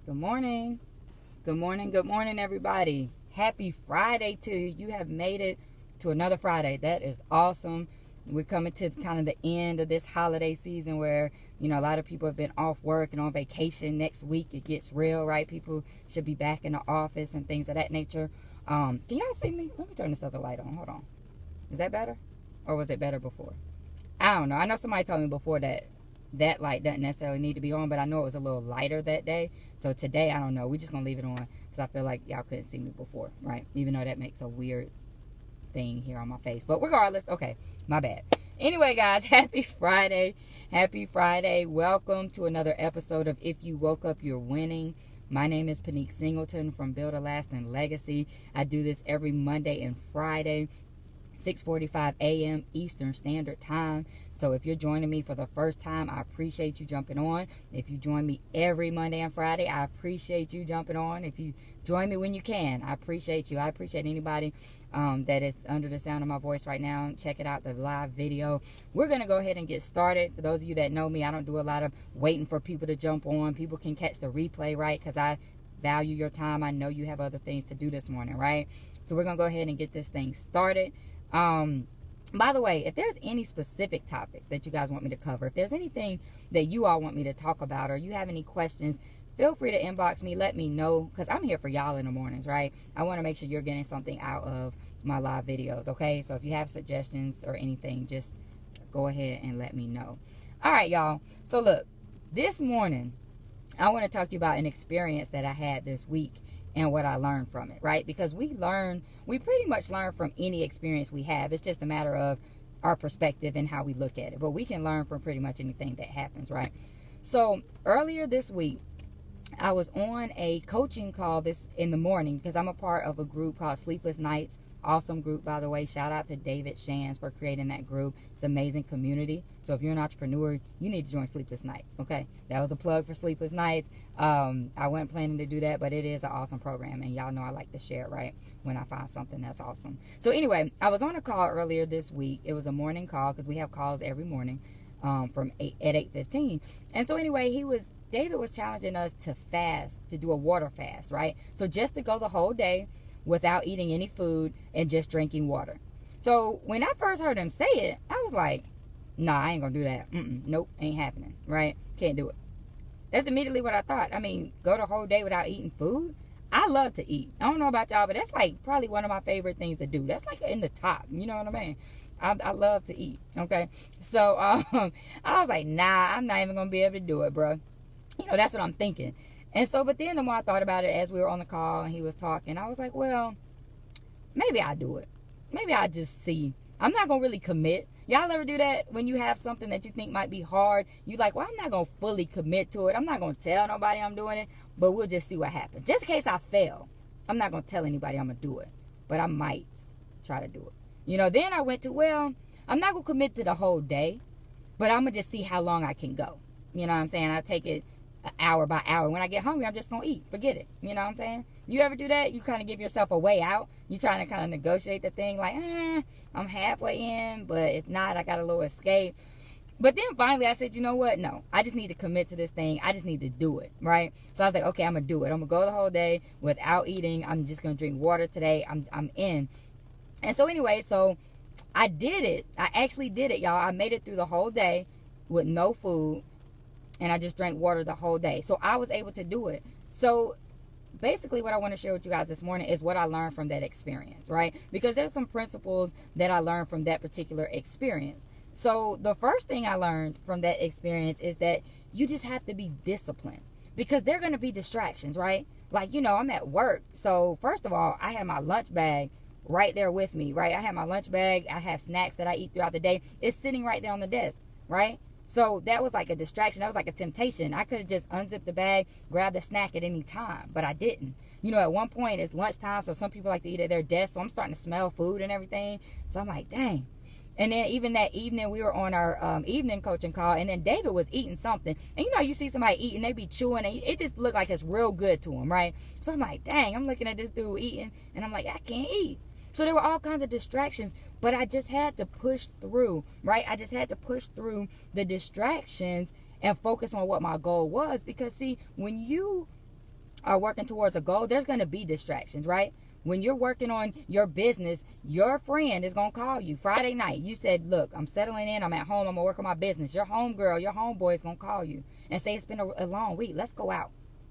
Good morning. Good morning. Good morning, everybody. Happy Friday to you. You have made it to another Friday. That is awesome. We're coming to kind of the end of this holiday season where, a lot of people have been off work and on vacation. Next week, it gets real, right? People should be back in the office and things of that nature. Can y'all see me? Let me turn this other light on. Hold on. Is that better? Or was it better before? I don't know. I know somebody told me before that light doesn't necessarily need to be on, but I know it was a little lighter that day. So today, I don't know. We're just going to leave it on because I feel like y'all couldn't see me before, right? Even though that makes a weird thing here on my face. But regardless, okay, my bad. Anyway, guys, happy Friday. Happy Friday. Welcome to another episode of If You Woke Up, You're Winning. My name is Pinique Singleton from Build a Lasting Legacy. I do this every Monday and Friday, 6:45 a.m. Eastern Standard Time. So if you're joining me for the first time, I appreciate you jumping on. If you join me every Monday and Friday, I appreciate you jumping on. If you join me when you can, I appreciate you. I appreciate anybody that is under the sound of my voice right now. Check it out, the live video. We're going to go ahead and get started. For those of you that know me, I don't do a lot of waiting for people to jump on. People can catch the replay, right? Because I value your time. I know you have other things to do this morning, right? So we're going to go ahead and get this thing started. By the way, if there's any specific topics that you guys want me to cover, if there's anything that you all want me to talk about, or you have any questions, feel free to inbox me. Let me know, because I'm here for y'all in the mornings, right? I want to make sure you're getting something out of my live videos, okay? So if you have suggestions or anything, just go ahead and let me know. All right, y'all. So look, this morning, I want to talk to you about an experience that I had this week and what I learned from it, right? Because we pretty much learn from any experience we have. It's just a matter of our perspective and how we look at it. But we can learn from pretty much anything that happens, right? So earlier this week, I was on a coaching call this in the morning because I'm a part of a group called Sleepless Nights. Awesome group, by the way. Shout out to David Shands for creating that group. It's an amazing community. So if you're an entrepreneur, you need to join Sleepless Nights, okay? That was a plug for Sleepless Nights. I wasn't planning to do that, but it is an awesome program. And y'all know I like to share it, right? When I find something that's awesome. So anyway, I was on a call earlier this week. It was a morning call because we have calls every morning from 8:15. And so anyway, David was challenging us to fast, to do a water fast, right? So just to go the whole day without eating any food and just drinking water. So when I first heard him say it, I was like, nah, I ain't gonna do that. Nope, ain't happening, right? Can't do it. That's immediately what I thought. I mean, go the whole day without eating food? I love to eat. I don't know about y'all, but that's like probably one of my favorite things to do. That's like in the top, you know what I mean? I love to eat, okay? So I was like, nah, I'm not even gonna be able to do it, bro. That's what I'm thinking. And so, but then the more I thought about it as we were on the call and he was talking, I was like, well, maybe I'll do it. Maybe I'll just see. I'm not going to really commit. Y'all ever do that when you have something that you think might be hard? You like, well, I'm not going to fully commit to it. I'm not going to tell nobody I'm doing it, but we'll just see what happens. Just in case I fail, I'm not going to tell anybody I'm going to do it, but I might try to do it. Then I went to, well, I'm not going to commit to the whole day, but I'm going to just see how long I can go. You know what I'm saying? I take it hour by hour. When I get hungry, I'm just going to eat. Forget it. You know what I'm saying? You ever do that? You kind of give yourself a way out. You trying to kind of negotiate the thing like, I'm halfway in, but if not, I got a little escape. But then finally I said, you know what? No, I just need to commit to this thing. I just need to do it, right? So I was like, okay, I'm going to do it. I'm going to go the whole day without eating. I'm just going to drink water today. I'm in. And so anyway, so I did it. I actually did it, y'all. I made it through the whole day with no food. And I just drank water the whole day. So I was able to do it. So basically what I want to share with you guys this morning is what I learned from that experience, right? Because there's some principles that I learned from that particular experience. So the first thing I learned from that experience is that you just have to be disciplined. Because there are going to be distractions, right? Like, I'm at work. So first of all, I have my lunch bag right there with me, right? I have my lunch bag. I have snacks that I eat throughout the day. It's sitting right there on the desk, right? So that was like a distraction. That was like a temptation. I could have just unzipped the bag, grabbed a snack at any time, but I didn't. At one point it's lunchtime, so some people like to eat at their desk, so I'm starting to smell food and everything. So I'm like, dang. And then even that evening, we were on our evening coaching call, and then David was eating something. And you see somebody eating, they be chewing, and it just looked like it's real good to him, right? So I'm like, dang, I'm looking at this dude eating, and I'm like, I can't eat. So there were all kinds of distractions, but I just had to push through, right? I just had to push through the distractions and focus on what my goal was. Because see, when you are working towards a goal, there's going to be distractions, right? When you're working on your business, your friend is going to call you Friday night. You said, look, I'm settling in. I'm at home. I'm going to work on my business. Your homegirl, your homeboy is going to call you and say, it's been a long week. Let's go out.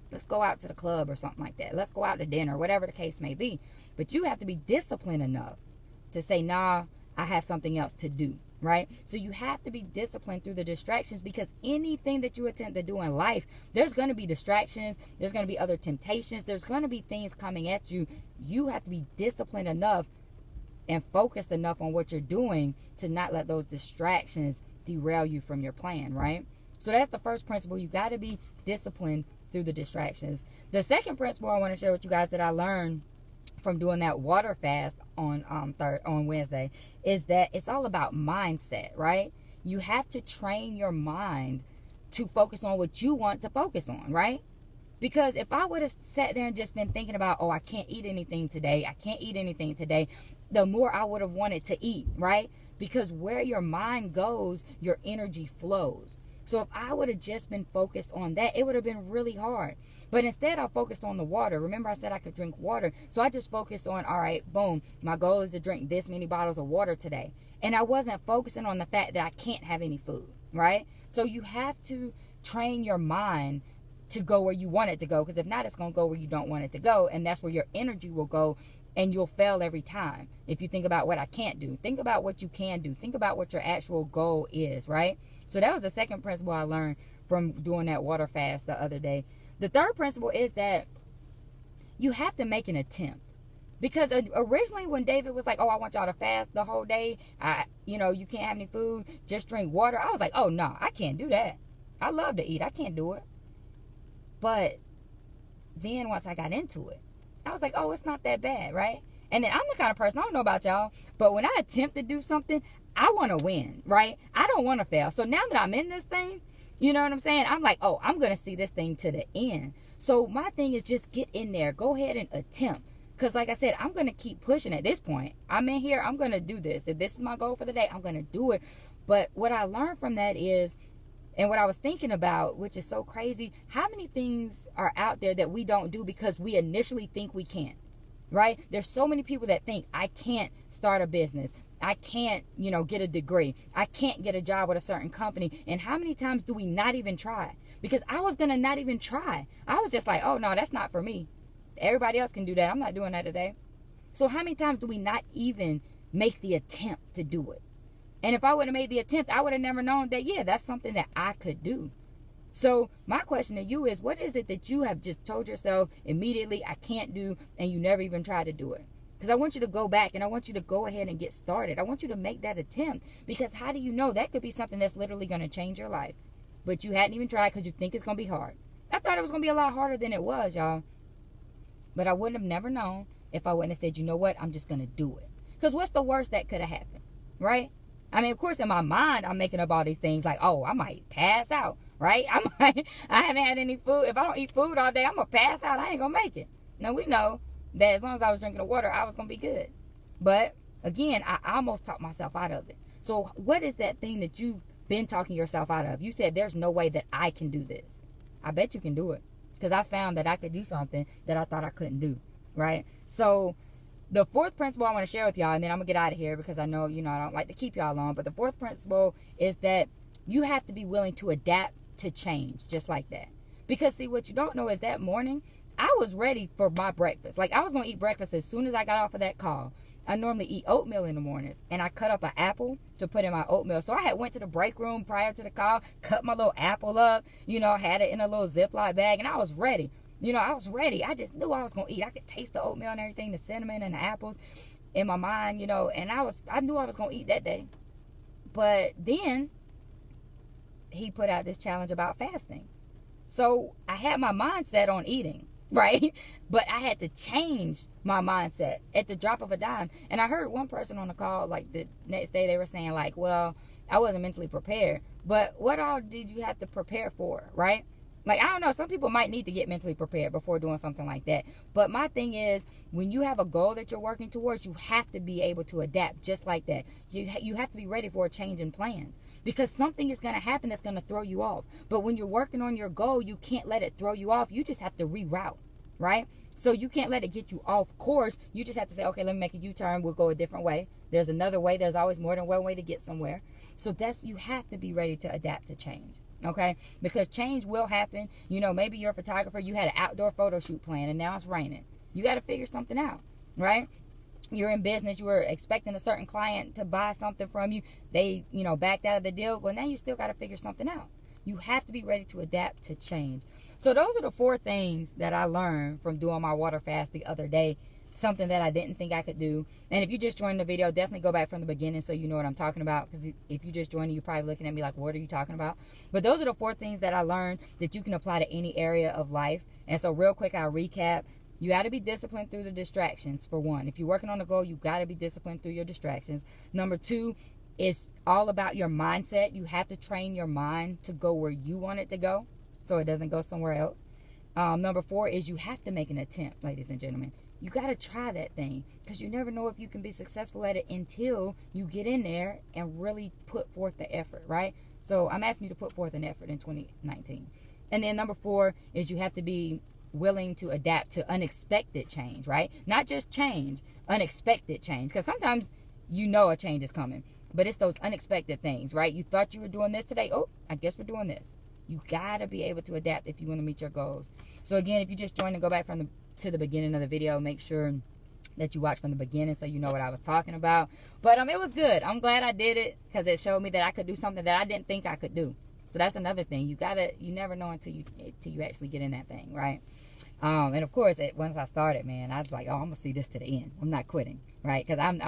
Let's go out to the club or something like that. Let's go out to dinner, whatever the case may be. But you have to be disciplined enough to say, nah, I have something else to do, right? So you have to be disciplined through the distractions, because anything that you attempt to do in life, there's going to be distractions. There's going to be other temptations. There's going to be things coming at you. You have to be disciplined enough and focused enough on what you're doing to not let those distractions derail you from your plan, right? So that's the first principle. You got to be disciplined through the distractions. The second principle I want to share with you guys that I learned from doing that water fast on Wednesday is that it's all about mindset, right? You have to train your mind to focus on what you want to focus on, right? Because if I would have sat there and just been thinking about, oh, I can't eat anything today, the more I would have wanted to eat, right? Because where your mind goes, your energy flows. So if I would have just been focused on that, it would have been really hard. But instead, I focused on the water. Remember, I said I could drink water. So I just focused on, all right, boom, my goal is to drink this many bottles of water today. And I wasn't focusing on the fact that I can't have any food, right? So you have to train your mind to go where you want it to go. Because if not, it's going to go where you don't want it to go. And that's where your energy will go. And you'll fail every time. If you think about what I can't do, think about what you can do. Think about what your actual goal is, right? So that was the second principle I learned from doing that water fast the other day. The third principle is that you have to make an attempt. Because originally when David was like, oh, I want y'all to fast the whole day. You can't have any food. Just drink water. I was like, oh, no, I can't do that. I love to eat. I can't do it. But then once I got into it, I was like, oh, it's not that bad, right? And then I'm the kind of person, I don't know about y'all, but when I attempt to do something, I want to win, right? I don't want to fail. So now that I'm in this thing, you know what I'm saying? I'm like, oh, I'm going to see this thing to the end. So my thing is just get in there. Go ahead and attempt. Because like I said, I'm going to keep pushing at this point. I'm in here. I'm going to do this. If this is my goal for the day, I'm going to do it. But what I learned from that is, and what I was thinking about, which is so crazy, how many things are out there that we don't do because we initially think we can't, right? There's so many people that think, I can't start a business. I can't, get a degree. I can't get a job with a certain company. And how many times do we not even try? Because I was going to not even try. I was just like, oh, no, that's not for me. Everybody else can do that. I'm not doing that today. So how many times do we not even make the attempt to do it? And if I would have made the attempt, I would have never known that, yeah, that's something that I could do. So my question to you is, what is it that you have just told yourself immediately, I can't do, and you never even tried to do it? Because I want you to go back and I want you to go ahead and get started. I want you to make that attempt, because how do you know? That could be something that's literally going to change your life. But you hadn't even tried because you think it's going to be hard. I thought it was going to be a lot harder than it was, y'all. But I wouldn't have never known if I wouldn't have said, you know what, I'm just going to do it. Because what's the worst that could have happened, right? I mean, of course, in my mind, I'm making up all these things like, oh, I might pass out, right? I haven't had any food. If I don't eat food all day, I'm going to pass out. I ain't going to make it. Now, we know that as long as I was drinking the water, I was going to be good. But, again, I almost talked myself out of it. So, what is that thing that you've been talking yourself out of? You said, there's no way that I can do this. I bet you can do it. Because I found that I could do something that I thought I couldn't do, right? So, the fourth principle I want to share with y'all, and then I'm going to get out of here because I know, I don't like to keep y'all long. But the fourth principle is that you have to be willing to adapt to change just like that. Because, see, what you don't know is that morning, I was ready for my breakfast. Like, I was going to eat breakfast as soon as I got off of that call. I normally eat oatmeal in the mornings. And I cut up an apple to put in my oatmeal. So I had went to the break room prior to the call, cut my little apple up, had it in a little Ziploc bag, and I was ready. I was ready. I just knew I was going to eat. I could taste the oatmeal and everything, the cinnamon and the apples in my mind, and I knew I was going to eat that day. But then he put out this challenge about fasting. So I had my mindset on eating, right? But I had to change my mindset at the drop of a dime. And I heard one person on the call, like the next day, they were saying like, well, I wasn't mentally prepared. But what all did you have to prepare for, right? Like, I don't know, some people might need to get mentally prepared before doing something like that. But my thing is, when you have a goal that you're working towards, you have to be able to adapt just like that. You have to be ready for a change in plans. Because something is going to happen that's going to throw you off. But when you're working on your goal, you can't let it throw you off. You just have to reroute. right? So you can't let it get you off course. You just have to say, okay, let me make a U-turn. We'll go a different way. There's another way. There's always more than one way to get somewhere. So you have to be ready to adapt to change. Okay, because change will happen. You know, maybe you're a photographer, you had an outdoor photo shoot plan and now it's raining. You got to figure something out, right? You're in business, you were expecting a certain client to buy something from you. They, backed out of the deal. Well, now you still got to figure something out. You have to be ready to adapt to change. So those are the 4 things that I learned from doing my water fast the other day. Something that I didn't think I could do. And if you just joined the video, definitely go back from the beginning so you know what I'm talking about. Because if you just joined, you're probably looking at me like, what are you talking about? But those are the 4 things that I learned that you can apply to any area of life. And so real quick, I'll recap. You got to be disciplined through the distractions, for one. If you're working on a goal, you got to be disciplined through your distractions. Number 2, it's all about your mindset. You have to train your mind to go where you want it to go so it doesn't go somewhere else. Number 4 is you have to make an attempt, ladies and gentlemen. You got to try that thing because you never know if you can be successful at it until you get in there and really put forth the effort, right? So I'm asking you to put forth an effort in 2019. And then number 4 is you have to be willing to adapt to unexpected change, right? Not just change, unexpected change. Because sometimes a change is coming, but it's those unexpected things, right? You thought you were doing this today. Oh, I guess we're doing this. You got to be able to adapt if you want to meet your goals. So again, if you just joined and go back to the beginning of the video, make sure that you watch from the beginning so you know what I was talking about. But it was good. I'm glad I did it because it showed me that I could do something that I didn't think I could do. So that's another thing. You never know until you actually get in that thing, right? And of course, once I started, man, I was like, oh, I'm gonna see this to the end. I'm not quitting, right? Because I'm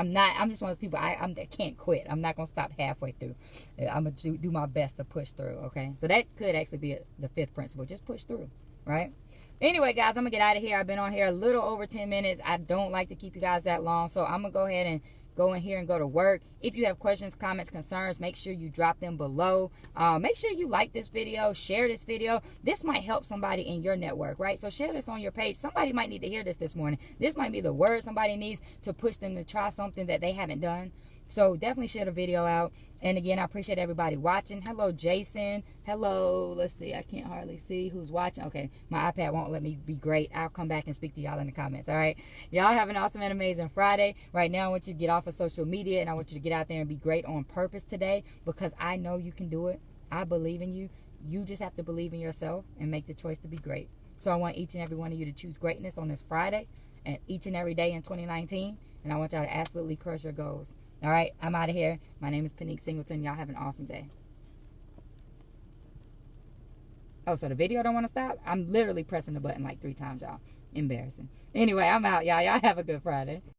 just one of those people. I can't quit. I'm not gonna stop halfway through. I'm gonna do my best to push through. Okay, so that could actually be the 5th principle. Just push through, right? Anyway, guys, I'm gonna get out of here. I've been on here a little over 10 minutes. I don't like to keep you guys that long, so I'm gonna go ahead and go in here and go to work. If you have questions, comments, concerns, make sure you drop them below. Make sure you like this video, share this video. This might help somebody in your network, right? So share this on your page. Somebody might need to hear this morning. This might be the word somebody needs to push them to try something that they haven't done. So definitely share the video out. And again, I appreciate everybody watching. Hello, Jason. Hello. Let's see. I can't hardly see who's watching. Okay. My iPad won't let me be great. I'll come back and speak to y'all in the comments. All right. Y'all have an awesome and amazing Friday. Right now, I want you to get off of social media and I want you to get out there and be great on purpose today because I know you can do it. I believe in you. You just have to believe in yourself and make the choice to be great. So I want each and every one of you to choose greatness on this Friday and each and every day in 2019. And I want y'all to absolutely crush your goals. All right, I'm out of here. My name is Pinique Singleton. Y'all have an awesome day. Oh, so the video don't want to stop? I'm literally pressing the button like 3 times, y'all. Embarrassing. Anyway, I'm out, y'all. Y'all have a good Friday.